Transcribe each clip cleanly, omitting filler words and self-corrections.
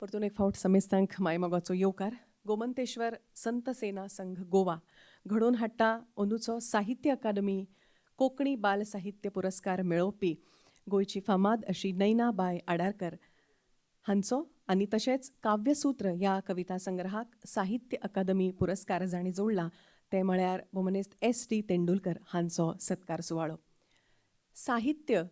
परतून एक फावट समेस्तांक मायमोगाचो येवकार. गोमंतेश्वर संत सेना संघ गोवा घडोवन हाडटा अंदूचो साहित्य अकादमी कोंकणी बाल साहित्य पुरस्कार मेळोवपी गोंयची फामाद अशी नैना बाय आडारकर हांचो आनी तशेंच काव्यसूत्र ह्या कविता संग्रहाक साहित्य अकादमी पुरस्कार जाणी जोडला ते म्हळ्यार मोमनेस्त S.T. तेंडुलकर हांचो सत्कार सुवाळो. साहित्य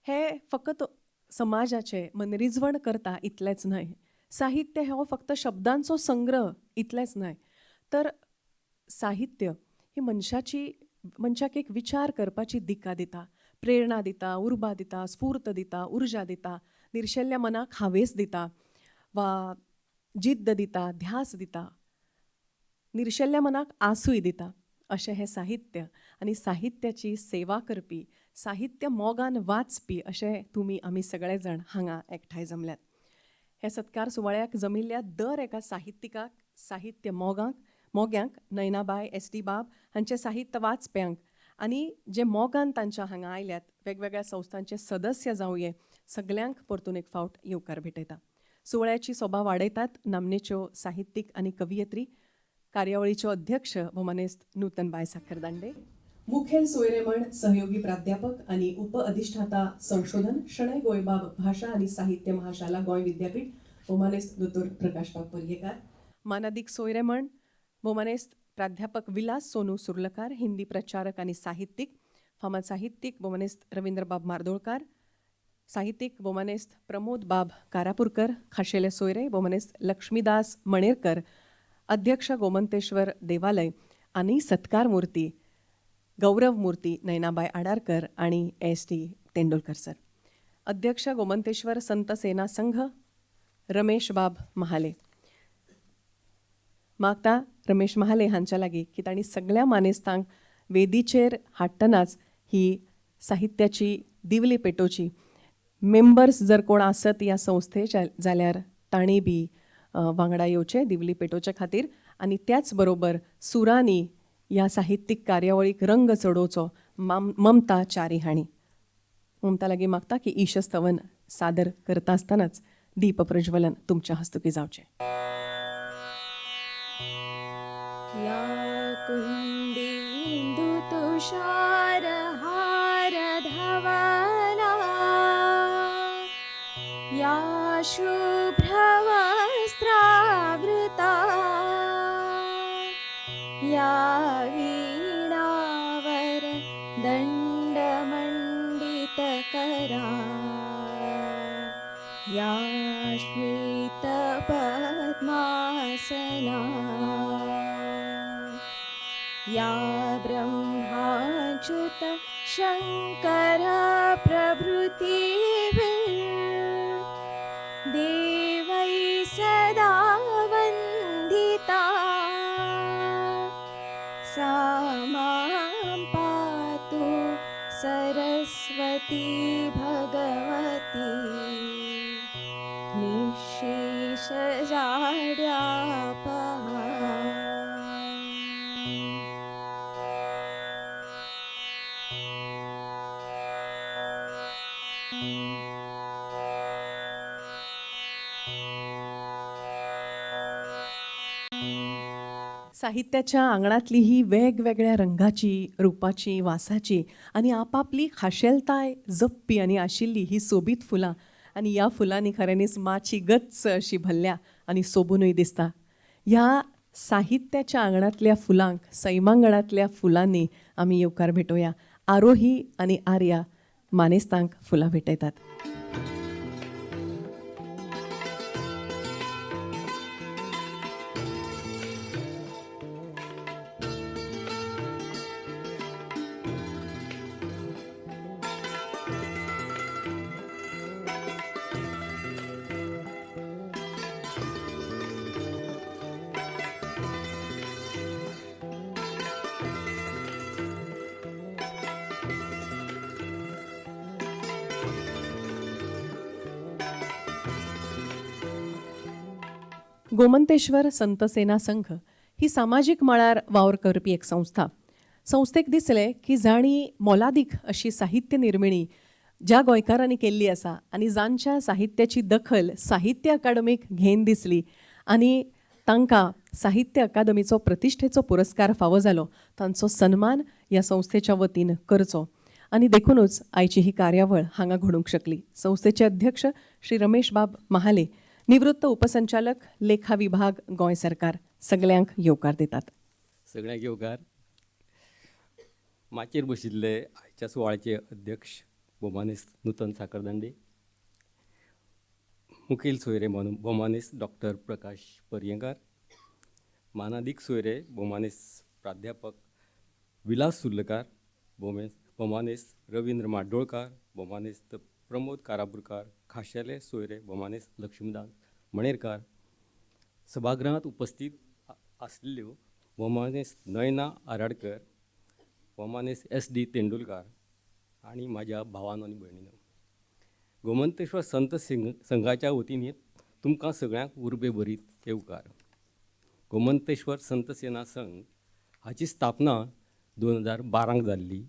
हे फकत समाजाचे मनरिजवण करता इतलेंच न्हय. साहित्य हो फक्त शब्दांचो संग्रह इतलेंच न्हय, तर साहित्य ही मनशाक एक विचार करपाची दिका दिता, प्रेरणा दिता, उर्बा दिता, स्फूर्त दिता, उर्जा दिता, निर्शेल्ल्या मनाक हावेस दिता वा जिद्द दिता, ध्यास दिता, निर्शेल्ल्या मनाक आसूय दिता. अशें हें साहित्य आनी साहित्याची सेवा करपी, साहित्य मोगान वाचपी अशें तुमी आमी सगळे जाण हांगा एकठांय जमल्यात. हे सत्कार सुवाळ्याक जमिल्ल्या दर एका साहित्यिकाक, साहित्य मोग्यांक, नैनाबाय S.T. बाब हांचे साहित्य वाचप्यांक आनी जे मोगान तांच्या हांगा आयल्यात, वेगवेगळ्या संस्थांचे सदस्य जावये, सगल्यांक परतून एक फावट येवकार भेटयता. सुवाळ्याची सोबा वाडयतात नामनेच्यो साहित्यीक आनी कवयित्री, कार्यावळीच्यो अध्यक्ष मोमनेस्त नूतनबाय साखरदांडे, मुखेल सोयरेमण सहयोगी प्राध्यापक आनी उप अधिष्ठाता संशोधन शणै गोंयबाब भाषा आनी साहित्य महाशाला गोंय विद्यापीठ मोमनेस्त दोतोर प्रकाशबाब पर्येकार, मानादीक सोयरेमण मोमनेस्त प्राध्यापक विलास सोनू सुर्लकार, हिंदी प्रचारक आनी साहित्यीक, फामाद साहित्यीक मोमनेस्त रवींद्रबाब मार्दोळकार, साहित्यीक मोमनेस्त प्रमोद बाब कारापुरकर, खाशेले सोयरे मोमनेस्त लक्ष्मीदास मणेरकर, अध्यक्ष गोमंतेश्वर देवालय आनी सत्कार मूर्ती गौरव मूर्ती नैनाबाय आडारकर आणि S.T. तेंडुलकर सर. अध्यक्ष गोमंतेश्वर संत सेना संघ रमेश बाब महाले. मागता रमेश महाले हांच्या लागीं की तांणी सगळ्या मानेस्तांक वेदीचेर हाडटनाच ही साहित्याची दिवली पेटोवची. मेंबर्स जर कोण आसत ह्या संस्थेचे जाल्यार तांणी बी वांगडा येवचे दिवली पेटोवचे खातीर आनी त्याच बरोबर सुरांनी ह्या साहित्यीक कार्यावळीक रंग चडोवचो ममता च्यारी हांणी. ममता लागीं मागता की ईशस्तवन सादर करता आसतनाच दीप प्रज्वलन तुमच्या हस्तुकी जावचें. या कुंदिंदु तुषार हार धवला या शुभ्रवस्त्रावृता या वीणावर दंडमंडितकरा या श्वेतपद्मासना या ब्रह्माच्युत शंकर प्रभृतिभिः देवै सदा वन्दिता सा मां पातु सरस्वती भगवती निःशेषजाड्यापहा. साहित्याच्या आंगणातली ही वेगवेगळ्या रंगाची, रूपाची, वासाची आणि आपापली खाशेलताय जपपी आणि आशिल्ली ही सोबीत फुलां आणि ह्या फुलांनी खऱ्यांनीच माची गच्च अशी भल्ल्या आणि सोबूनय दिसता. ह्या साहित्याच्या आंगणातल्या फुलांक, सैमांगणातल्या फुलांनी आमी येवकार भेटोया. आरोही आणि आर्या मानेस्तांक फुलां भेटयतात. गोमंतेश्वर संत सेना संघ ही सामाजिक मळार वावर करपी एक संस्था. संस्थेक दिसले की जाणी मोलादीक अशी साहित्य निर्मिणी ज्या गोंयकारांनी केल्ली आसा आनी जांच्या साहित्याची दखल साहित्य अकादमीक घेवन दिसली आनी तांकां साहित्य अकादमीचो प्रतिश्ठेचो पुरस्कार फावो जालो तांचो सन्मान ह्या संस्थेच्या वतीन करचो आनी देखूनच आयची ही कार्यावळ हांगा घडूंक शकली. संस्थेचे अध्यक्ष श्री रमेश बाब महाले, निवृत्त उपसंचालक लेखा विभाग गोंय सरकार सगळ्यांक येवकार दितात. सगळ्यांक येवकार. माचयेर बशिल्ले आयच्या सुवाळ्याचे अध्यक्ष भोमानीस नूतन साखरदांडे, मुखेल सोयरे भोमानीस डॉक्टर प्रकाश पर्येंकार, मानादीक सोयरे भोमानीस प्राध्यापक विलास सुर्लकार, भोमानीस रवींद्र माडोळकार, भोमानीस प्रमोद कारापुरकार, खाशेले सोयरे भोमानीस लक्ष्मीदास मणेरकार, सभागृहांत उपस्थित आशिल्ल्यो भोमानीस नयना आराडकर, भोमानीस SD तेंडुलकार आनी म्हाज्या भावानो आनी भयणीनो, गोमंतेश्वर संत संघाच्या वतीन तुमकां सगळ्यांक उर्बे भरीत येवकार. गोमंतेश्वर संत सेना संघ हाची स्थापना 2012 जाल्ली,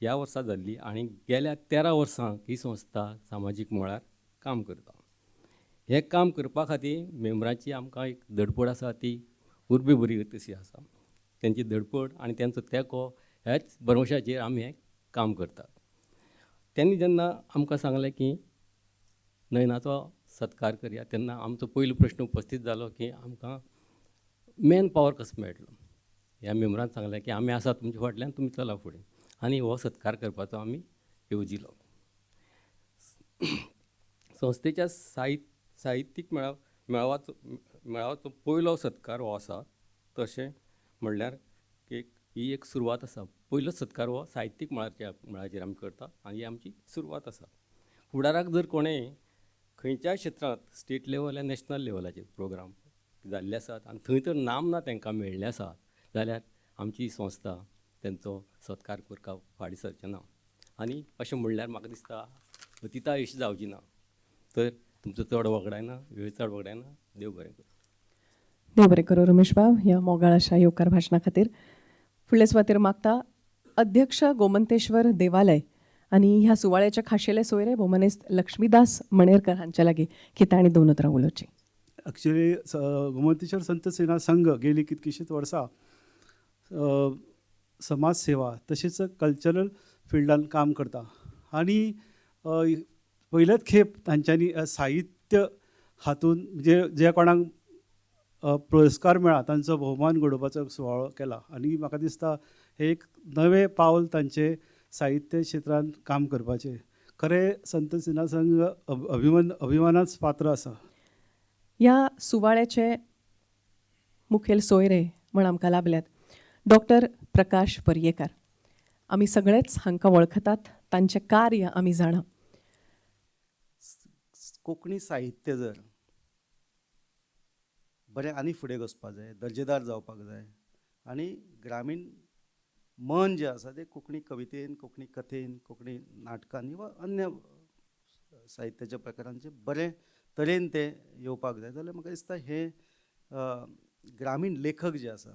ह्या वर्सा जाल्ली आनी गेल्या 13 वर्सां ही संस्था सामाजीक मळार काम करता. हें काम करपा खातीर मेंबरांची आमकां एक धडपड आसा ती उर्बे बरी तशी आसा. तेंची धडपड आनी तेंचो तेंको ह्याच भरवशाचेर आमी हें काम करतात. त्यांनी जेन्ना आमकां सांगलें की नयनाचो सत्कार करया तेन्ना आमचो पयलो प्रश्न उपस्थित जालो की आमकां मॅन पावर कसो मेळटलो. ह्या मेंबरान सांगलें की आमी आसा तुमच्या फाटल्यान, तुमी चला फुडें, आनी हो सत्कार करपाचो आमी येवजिलो. संस्थेच्या साहित्यीक मेळावाचो पयलो सत्कार हो आसा. तशें म्हणल्यार ही एक सुरवात आसा. पयलो सत्कार हो साहित्यीक मळाचेर आमी करता आनी ही आमची सुरवात आसा. फुडाराक जर कोणेय खंयच्याय क्षेत्रांत स्टेट लेवल या नॅशनल लेवलाचेर प्रोग्राम जाल्ले आसात आनी थंय तर नाम ना तांकां मेळ्ळें आसा जाल्यार आमची संस्था तेंचो सत्कार करपाक फाटीं सरचें ना. आनी अशें म्हणल्यार म्हाका दिसता अतितायुश्य जावची ना. तर तुमचो चड वगडायना, वेळ चड वगडायना. देव बरें करूं. देव बरें करूं रमेश बाब ह्या मोगाळ अशा येवकार भाशणा खातीर. फुडले सुवातेर मागता अध्यक्ष गोमंतेश्वर देवालय आनी ह्या सुवाळ्याचे खाशेले सोयरे भोमानीस लक्ष्मीदास मणेरकर हांचे लागीं की तांणी 2 उतरां उलोवचीं. ॲक्च्युली गोमंतेश्वर संत सेना संघ गेली कितकीशींच वर्सां समाज सेवा तशेंच कल्चरल फिल्डान काम करता आनी पयलेच खेप तांच्यांनी साहित्य हातून जे कोणाक पुरस्कार मेळ्ळा तांचो भोवमान घडोवपाचो सुवाळो केला आनी म्हाका दिसता हे एक नवें पावल तांचे साहित्य क्षेत्रांत काम करपाचें. खरें संत सेना संघ अभिमानाच पात्र आसा. ह्या सुवाळ्याचे मुखेल सोयरे म्हण आमकां लाभल्यात डॉक्टर प्रकाश पर्येकार. आमी सगळेच हांकां वळखतात, तांचें कार्य आमी जाणा. कोंकणी साहित्य जर बरें आनी फुडें वचपाक जाय, दर्जेदार जावपाक जाय आनी ग्रामीण मन जें आसा तें कोंकणी कवितेन, कोंकणी कथेन, कोंकणी नाटकांनी वा अन्य साहित्याच्या प्रकारांचे बरे तरेन ते येवपाक जाय जाल्यार म्हाका दिसता हे ग्रामीण लेखक जे आसा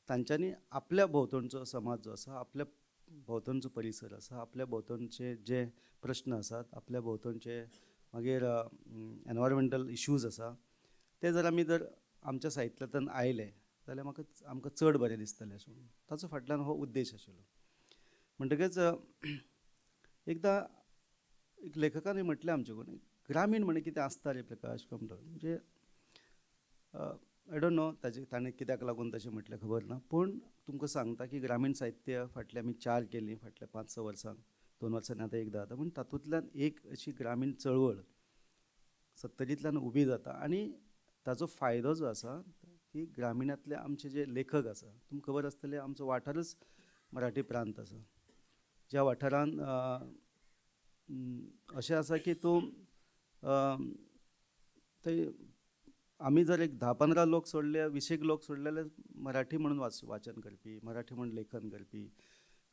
तांच्यांनी आपल्या भोंवतणचो समाज जो आसा, आपल्या भोंवतणचो परिसर आसा, आपल्या भोंवतणचे जे प्रश्न आसात, आपल्या भोंवतणचे मागीर एनवायरमेंटल इश्यूज आसा ते जर आमी आमच्या साहित्यांतल्यान आयले जाल्यार आमकां चड बरें दिसतलें अशें म्हणून ताचो फाटल्यान हो उद्देश आशिल्लो. म्हणटकच एकदां एक लेखकांनी म्हटलें आमचे कडेन ग्रामीण म्हणजे कितें आसता रे प्रकाश काय म्हणटा. म्हणजे आय डोंट नो ताणें कित्याक लागून तशें म्हटलें खबर ना, पूण तुमकां सांगता की ग्रामीण साहित्य फाटले आमी 4 केलीं फाटल्या 5-6 वर्सांक, 2 वर्सांनी आतां एकदां जाता, पूण तातूंतल्यान एक अशी ग्रामीण चळवळ 70तल्यान उबी जाता आनी ताचो फायदो जो आसा की ग्रामीणांतले आमचे जे लेखक आसा, तुमकां खबर आसतलें आमचो वाठारच मराठी प्रांत आसा. ज्या वाठारांत अशें आसा की तूं थंय आमी जर एक 10-15 लोक सोडले, 20 लोक सोडले जाल्यार मराठी म्हणून वाचन करपी, मराठी म्हणून लेखन करपी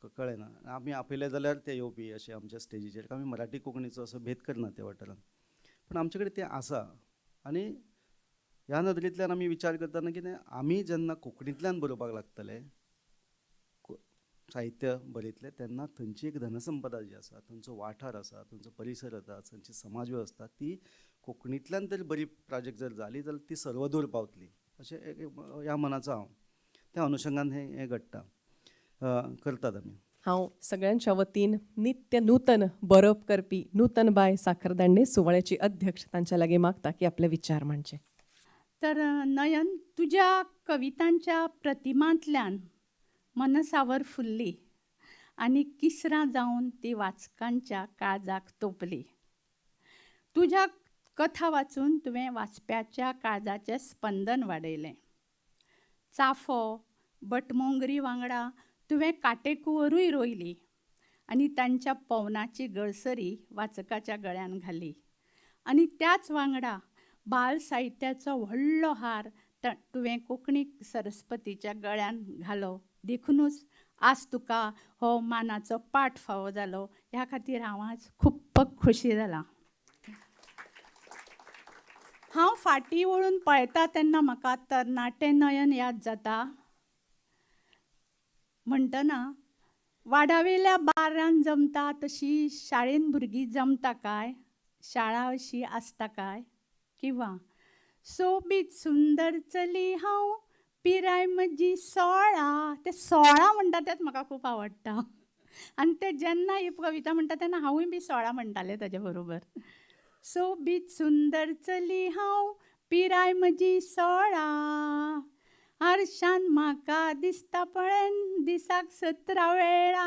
कळ्ळें ना. आमी आपयले जाल्यार ते येवपी अशें आमच्या स्टेजीचेर. आमी मराठी कोंकणीचो असो भेद करना त्या वाठारांत, पूण आमचे कडेन तें आसा. आनी ह्या नदरेंतल्यान आमी विचार करतना कितें आमी जेन्ना कोंकणींतल्यान बरोवपाक लागतले साहित्य बरयतले तेन्ना थंयची एक धनसंपदा जी आसा, थंयचो वाठार आसा, थंयचो परिसर आसा, थंयची समाज वेवस्था ती कोंकणींतल्यान तरी बरी प्राजक्त जर जाली जाल्यार ती सर्वदूर पावतली अशें ह्या मनाचो हांव त्या अनुशंगान हें घडटा करतात आमी. हांव सगळ्यांच्या वतीन नित्य नूतन बरोवप करपी नूतनबाय साखरदांडे सुवाळ्याची अध्यक्ष तांच्या लागीं मागता की आपले विचार मांडचे. तर नयन, तुझ्या कवितांच्या प्रतिमांतल्यान मनसावर फुल्ली आणि किसरां जावन ती वाचकांच्या काळजाक तोपली. तुझ्या कथा वाचून तुवें वाचप्याच्या काळजाचें स्पंदन वाडयलें. चाफो बटमोंगरी वांगडा तुवें काटेकुवरूय रोयली आनी तांच्या पवनाची गळसरी वाचकाच्या गळ्यान घाली. आनी त्याच वांगडा बाल साहित्याचो व्हडलो हार तुवें कोंकणी सरस्वतीच्या गळ्यान घालो. देखूनच आज तुका हो मानाचो पाठ फावो जालो. ह्या खातीर हांव आज खूब खोशी जाला. हांव फाटीं वळून पळयता तेन्ना म्हाका तरणाटें नयन याद जाता. म्हणटना वाडावेल्या बारान जमता तशी शाळेन भुरगीं जमता काय, शाळा अशी आसता काय, किंवा सोबीत सुंदर चली हांव पिराय म्हजी 16. ते 16 म्हणटा तेच म्हाका खूब आवडटा. आनी ते जेन्ना ही कविता म्हणटा तेन्ना हांवूय बी 16 म्हणटालें ताजे बरोबर. सोबीत सुंदर चली हांव पिराय म्हजी 16. आरशान म्हाका दिसता पळेन दिसाक 17 वेळा.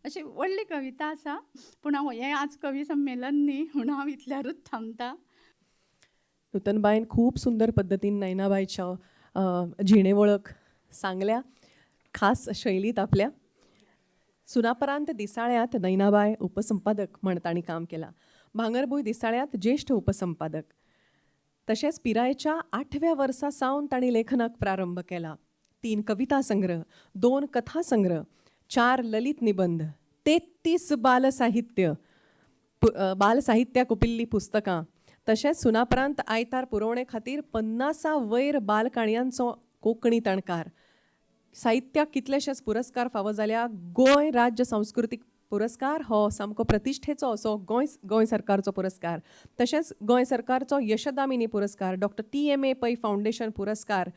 अशी व्हडली कविता आसा, पूण हांव हें आज कवी संमेलन न्ही म्हणून हांव इतल्यारूच थांबता. नूतनबाईन खूप सुंदर पद्धतीन नयनाबाईच्या जिणे वळख सांगल्या, खास शैलीत आपल्या. सुनापरांत दिसाळ्यात नयनाबाई उपसंपादक म्हण तांणी काम केलां. भांगरभूंय दिसाळ्यात ज्येष्ठ उपसंपादक. तशेंच पिरायेच्या 8व्या वर्सा सावन तांणी लेखनाक प्रारंभ केला. 3 कविता संग्रह, 2 कथा संग्रह, 4 ललित निबंध, 33 बालसाहित्य कुपिल्ली पुस्तकां. तशेंच सुनापरांत आयतार पुरवणे खातीर 50 वयर बालकाणयांचो कोंकणी तणकार. साहित्याक कितलेशेच पुरस्कार फावो जाल्या. गोंय राज्य सांस्कृतीक पुरस्कार हो सामको प्रतिश्ठेचो असो गोंय सरकारचो पुरस्कार. तशेंच गोंय सरकारचो यशदामिनी पुरस्कार, डॉक्टर TMA पै फावंडेशन पुरस्कार,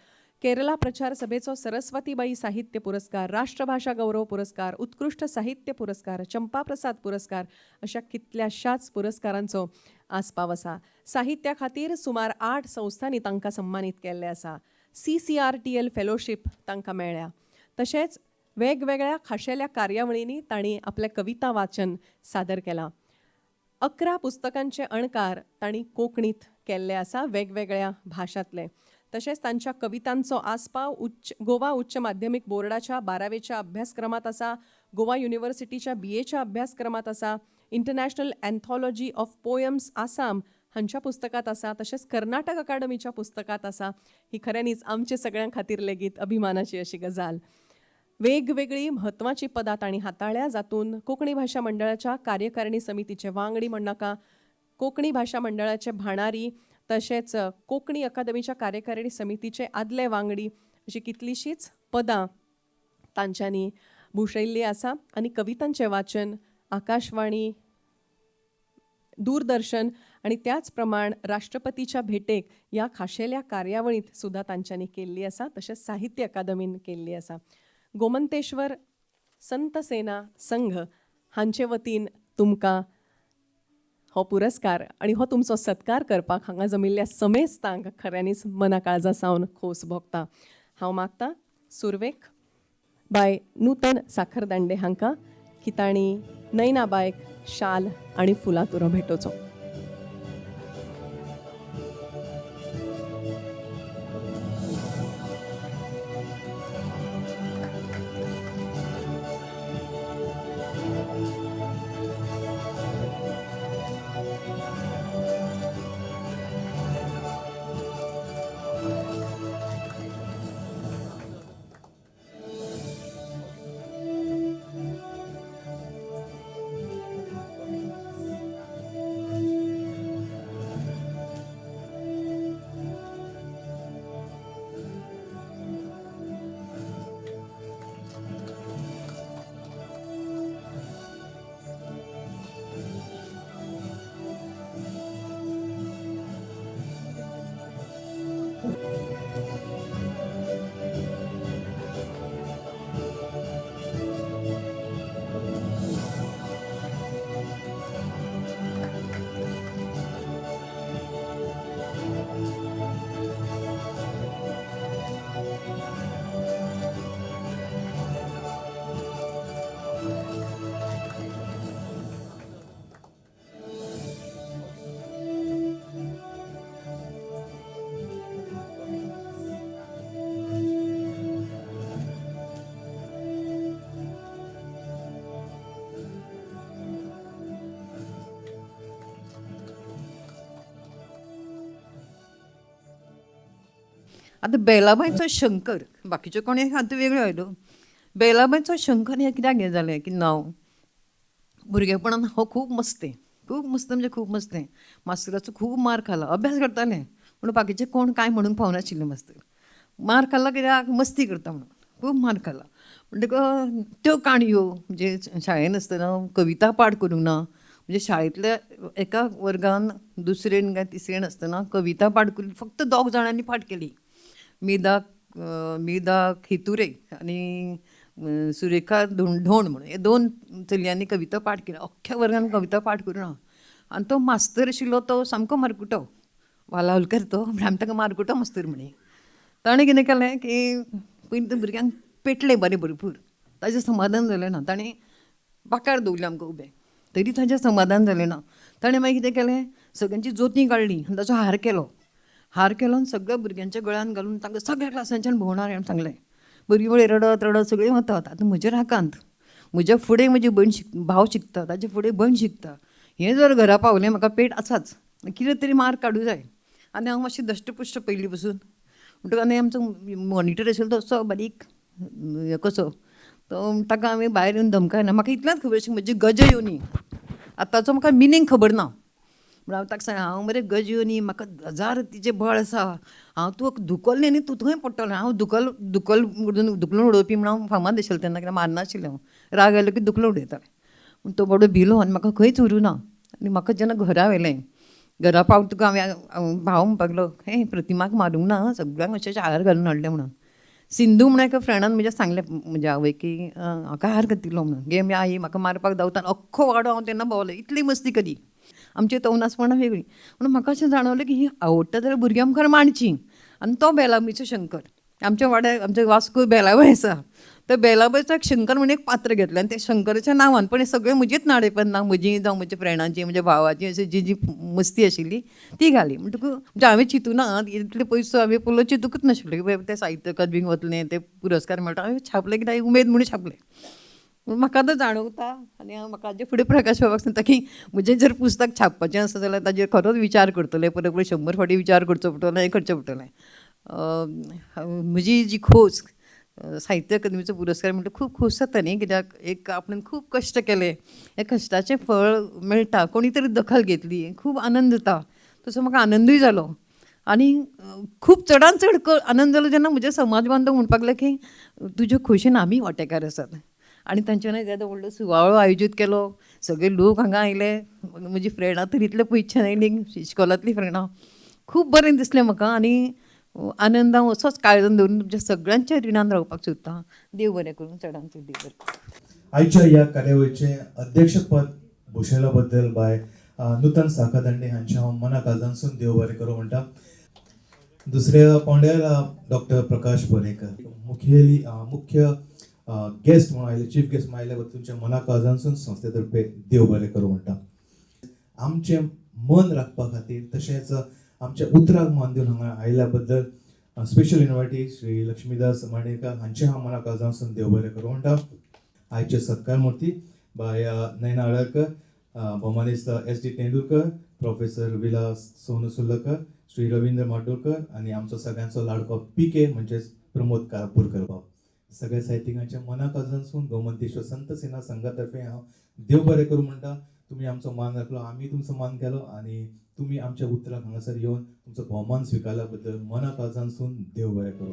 केरला प्रचार सभेचो सरस्वतीबाई साहित्य पुरस्कार, राष्ट्रभाषा गौरव पुरस्कार, उत्कृष्ट साहित्य पुरस्कार, चंपा प्रसाद पुरस्कार अशा कितल्याशाच पुरस्कारांचो आस्पाव आसा. साहित्या खातीर सुमार 8 संस्थांनी तांकां सन्मानीत केल्ले आसा. CCRTL फेलोशीप तांकां मेळ्ळ्या. तशेंच वेगवेगळ्या खाशेल्या कार्यावळींनी तांणी आपलें कविता वाचन सादर केलां. 11 पुस्तकांचे अणकार तांणी कोंकणीत केल्ले आसा, वेगवेगळ्या भाशांतले. तशेंच तांच्या कवितांचो आस्पाव गोवा उच्च माध्यमीक बोर्डाच्या 12वेच्या अभ्यासक्रमांत आसा, गोवा युनिव्हर्सिटीच्या BAच्या अभ्यासक्रमांत आसा, इंटरनॅशनल एन्थॉलॉजी ऑफ पोयम्स आसाम हांच्या पुस्तकांत आसा, तशेंच कर्नाटक अकादमीच्या पुस्तकांत आसा. ही खऱ्यांनीच आमचे सगळ्यां खातीर लेगीत अभिमानाची अशी गजाल. वेगवेगळी म्हत्वाची पदां तांणी हाताळ्ळ्या, जातून कोंकणी भाशा मंडळाच्या कार्यकारिणी समितीचे वांगडी म्हणनाका, कोंकणी भाशा मंडळाचे भाणारी, तशेंच कोंकणी अकादमीच्या कार्यकारिणी समितीचे आदले वांगडी अशी कितलीशीच पदां तांच्यांनी भुशयिल्लीं आसा. आनी कवितांचें वाचन आकाशवाणी, दूरदर्शन आनी त्याच प्रमाण राष्ट्रपतीच्या भेटेक ह्या खाशेल्या कार्यावळींत सुद्दां तांच्यांनी केल्ली आसा. तशेंच साहित्य अकादमीन केल्ली आसा. गोमंतेश्वर संत सेना संघ हांचे वतीन तुमकां हो पुरस्कार आनी हो तुमचो सत्कार करपाक हांगा जमिल्ल्या समेस्तांक खऱ्यांनीच मना काळजा सावन खोस भोगता. हांव मागतां सुरवेक बाय नूतन साखरदांडे हांकां की तांणी नयनाबायक शाल आनी फुलां तुरो भेटोवचो. आतां बेलाबाईचो शंकर बाकीच्यो कोणी आतां वेगळ्यो आयल्यो. बेलाबाईचो शंकर हें कित्याक हें जालें की नांव भुरगेपणांत हो खूब मस्तें म्हणजे खूब मस्तें. मास्तराचो खूब मार खाला. अभ्यास करतालें पूण बाकीचे कोण कांय म्हणूंक पावनाशिल्ले मास्तर. मार खाल्ला कित्याक मस्ती करता म्हणून खूब मार खाल्ला. म्हणटकच त्यो काणयो म्हणजे शाळेंत आसतना कविता पाठ करूंक ना. म्हणजे शाळेंतल्या एका वर्गान दुसरेन काय तिसरेन आसतना कविता पाठ केली. फक्त 2 जाणांनी पाठ केली. मेधा खेतुरे आनी सुरेखा धोंड म्हणून हे 2 चलयांनी कविता पाठ केली. अख्ख्या वर्गान कविता पाठ करूं ना. आनी तो मास्तर आशिल्लो तो सामको मारकुटो. वालावलकर तो आमी ताका मारकुटो मास्तर म्हणी. ताणें कितें केलें की पयलीं त्या भुरग्यांक पेटलें बरें भरपूर. ताजें समाधान जालें ना. ताणें बाकार दवरलें आमकां उबें. तरी ताजें समाधान जालें ना. ताणें मागीर कितें केलें सगळ्यांची जोतीं काडली आनी ताचो हार केलो आनी सगळ्या भुरग्यांच्या गळ्यान घालून तांकां सगळ्या क्लासांच्यान भोंवणार हें सांगलें. भुरगीं वळी रडत सगळीं वतात. आतां म्हज्या राकांत म्हज्या फुडें म्हजी भाव शिकता ताचे फुडें भयण शिकता. हें जर घरा पावलें म्हाका पेट आसाच. कितें तरी मार्क काडूं जाय. आनी हांव मातशें दश्टपुश्ट पयलीं पसून म्हणटकच आनी आमचो मॉनिटर आशिल्लो तो असो बारीक कसो तो ताका हांवें भायर येवन धमकायना. म्हाका इतलेंच खबर आशिल्लें म्हजी गज येवनी. आतांचो म्हाका मिनींग खबर ना. म्हणून हांव ताका सांगलें हांव मरे गज येवनी म्हाका 1000 तिचें बळ आसा. हांव तुका धुकल्लें न्ही तूं थंय पडटलें. हांव धुकलून उडोवपी म्हणून हांव फामाद आशिल्लें तेन्ना कित्याक मारनाशिल्लें हांव. राग आयलो की धुकलो उडयतालें. पूण तो बाबडो भिलो आनी म्हाका खंयच व्हरूं ना. आनी म्हाका जेन्ना घरा व्हेलें घरा पावतकच हांवें भाव म्हणपाक लागलो हे प्रतिमाक मारूंक ना सगळ्यांक अशें हार घालून हाडलें म्हणून. सिंधू म्हणून एका फ्रेंडान म्हज्या सांगलें म्हज्या आवयक की हाका हार घातिल्लो म्हणून घे आमी आई म्हाका मारपाक धांवता. अख्खो वाडो हांव तेन्ना भोंवलें. इतली मस्ती केली. आमची तवनासपणां वेगळी. म्हणून म्हाका अशें जाणवलें की ही आवडटा जाल्यार भुरग्यां मुखार मांडची. आनी तो बेलाबाईचो शंकर आमच्या वाड्यार आमच्या वास्को बेलाबाई आसा. तर बेलाबाईचो एक शंकर म्हणून एक पात्र घेतलें आनी त्या शंकराच्या नांवान पण हे सगळें म्हजीच नाडेपण ना म्हजी जावं म्हज्या फ्रेंडांची म्हज्या भावाची अशी जी मस्ती आशिल्ली ती घाली. म्हणटकूच म्हणजे हांवें चिंतूना इतले पयसो हांवें पयलो चिंतूकच नाशिल्लें की ते साहित्य अकादमीक वतलें ते पुरस्कार मेळटा. हांवें छापलें कित्याक उमेद म्हणून छापलें. म्हाका आतां जाणवता आनी हांव म्हाका हाजे फुडें प्रकाश बाबाक सांगता की म्हजें जर पुस्तक छापपाचें आसा जाल्यार ताजेर खरोच विचार करतलें. परत 100 फावटी विचार करचो पडटलो हें करचें पडटलें. म्हजी जी खोस साहित्य अकादमीचो पुरस्कार म्हणटा खूब खोस जाता न्ही कित्याक एक आपण खूब कश्ट केले हे कश्टाचें फळ मेळटा. कोणी तरी दखल घेतली खूब आनंद जाता. तसो म्हाका आनंदूय जालो. आनी खूब चडांत चड आनंद जालो जेन्ना म्हजे समाज बांदव म्हणपाक लागले की तुज्या खोशेन आमी वांटेकार आसात. आनी तांच्यानी येदो व्हडलो सुवाळो आयोजीत केलो. सगळे लोक हांगा आयले. म्हजी फ्रेंडां तर इतले पयसच्यान आयलीं इश्कोलांतलीं फ्रेंडां. खूब बरें दिसलें म्हाका आनी आनंद हांव असोच काळजान दवरून तुमच्या सगळ्यांच्या रिणान रावपाक सोदतां. देव बरें करूं चडांत चड देव बरें करूं. आयच्या ह्या कार्यावळीचें अध्यक्षपद भुशयल्या बद्दल बाय नूतन साखरदांडे हांचे हांव मना काळजानसून देव बरें करूं म्हणटा. दुसऱ्या पावंड्यार डॉक्टर प्रकाश पर्येकर मुख्य गेस्ट म्हणून आयले चीफ गेस्ट म्हणून आयले तुमच्या मना काळजानसून संस्थे तर्फे देव बरें करूं म्हणटा. आमचें मन राखपा खातीर तशेंच आमच्या उतराक मान दिवन हांगा आयिल्ल्या बद्दल स्पेशल इन्वायटी श्री लक्ष्मीदास माणेकर हांचे हांव मना काळजानसून देव बरें करूं म्हणटा. आयचे सत्कार मूर्ती बाय नयना आळकर, भौमानिस्त S.D. तेंडुलकर, प्रोफेसर विलास सोनसुल्लकर, श्री रवींद्र माडोळकर आनी आमचो सगळ्यांचो लाडको PK म्हणजेच प्रमोद काळापूरकर बाब. सगळ्या साहित्यिकांच्या मना काळजानसून गोमंतेश्वर संत सेना संघातर्फे हांव देव बरें करूं म्हणटा. तुमी आमचो मान राखलो, आमी तुमचो मान केलो आनी तुमी आमच्या उतराक हांगासर येवन तुमचो भोवमान स्विकारल्या बद्दल मना काळजानसून देव बरें करूं.